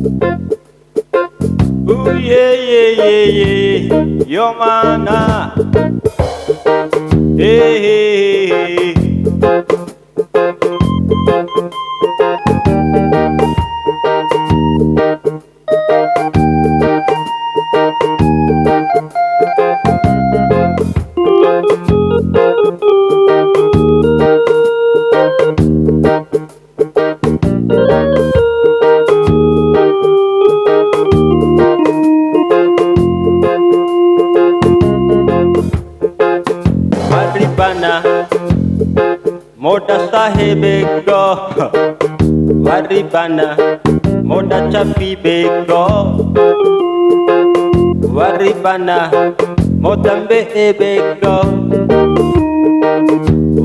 Ooh yeah yeah yeah yeah, yo mana. Hey hey hey. Waribana MODA sahibeko, waribana MODA capibeko, waribana MODA MBE'E,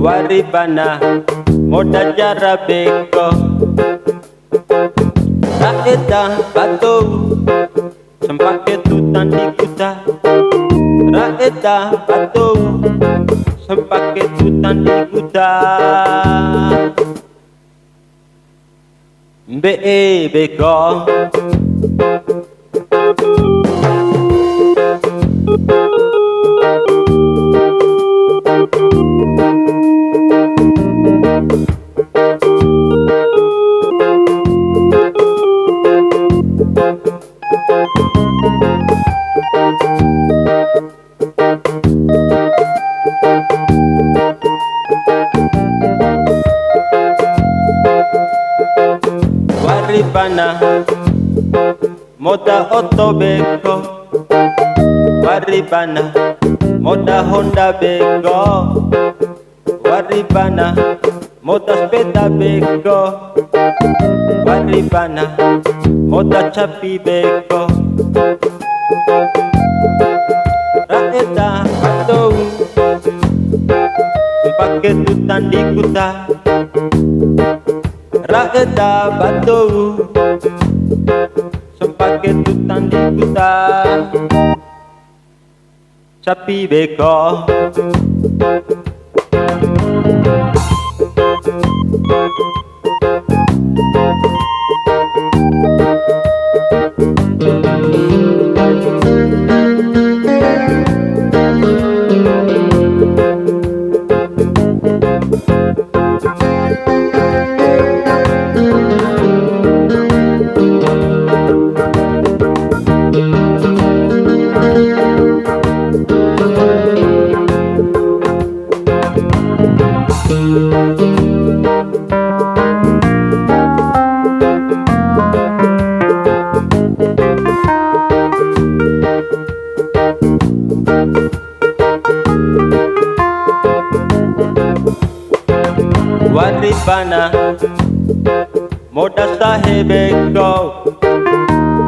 waribana MODA jarabeko. Raeda batou sempake tutan di kuta, raeda batou sempake tutan di kuta. MBE'E beko. Waribana MODA otobeko, waribana MODA Honda beko, waribana MODA sepeda beko, waribana MODA capi beko. Raeda batou sempake tutan di kuta, raeda batou sempake tutan di kuta. Capi beko. Waribana MODA sahibeko,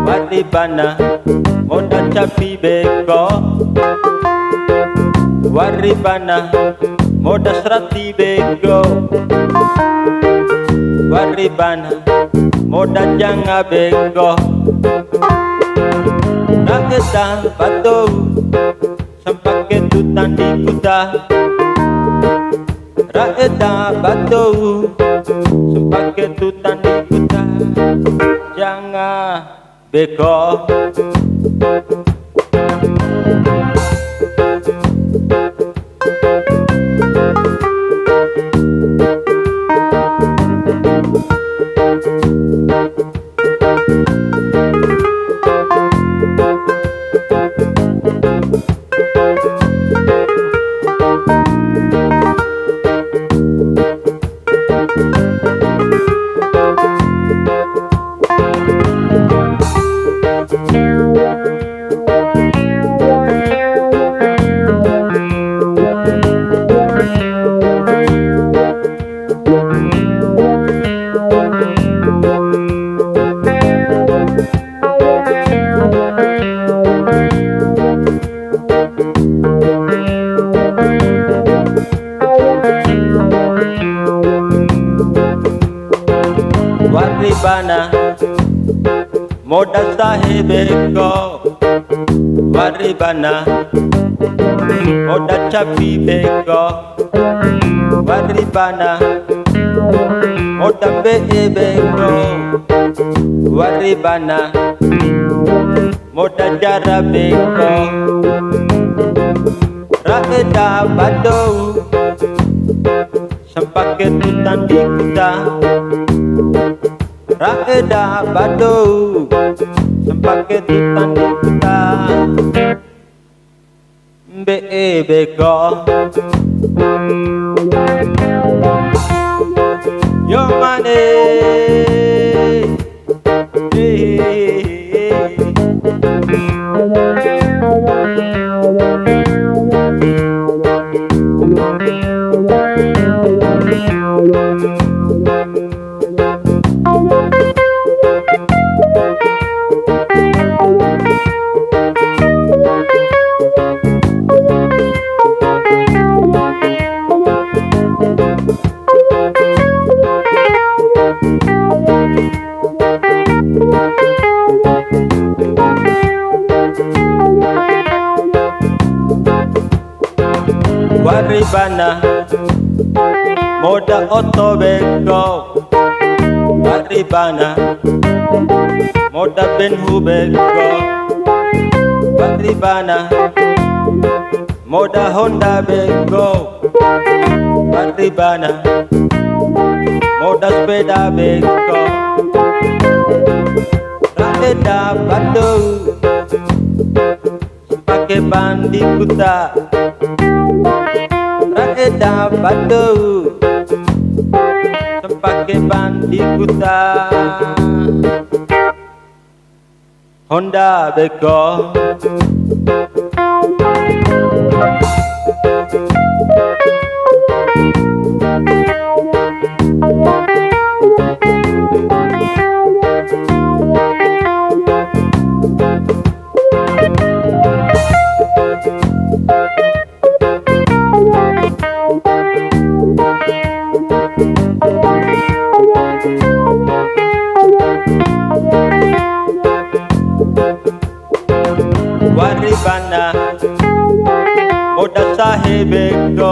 waribana MODA capibeko, waribana MODA serati beko, waribana MODA janga beko. Raeda batou sempake tutan di kuta, raeda batou sempake tutan di kuta. Jangan beko. Waribana MODA sahibeko, waribana MODA capibeko, waribana MODA MBE'E beko. waribana MODA jara beko raeda badou sempake tutan di kuta raeda badou sempake tutan di kuta MBE'E beko yo mane waribana MODA oto beko waribana MODA benhu beko waribana MODA Honda beko waribana MODA sepeda beko raeda badou pakai bandi kuta raeda badou sempake bandi kuta Honda beko waribana MODA sahibeko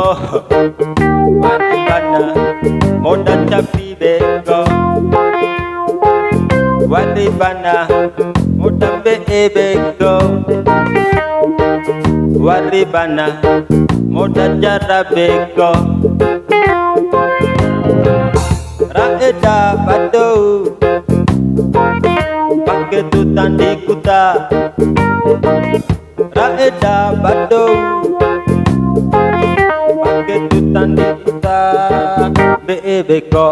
waribana MODA capi beko waribana MODA MBE'E beko waribana MODA jara beko raeda badou pakai tutan di kuta raeda badou pakai tutan di kuta MBE'E beko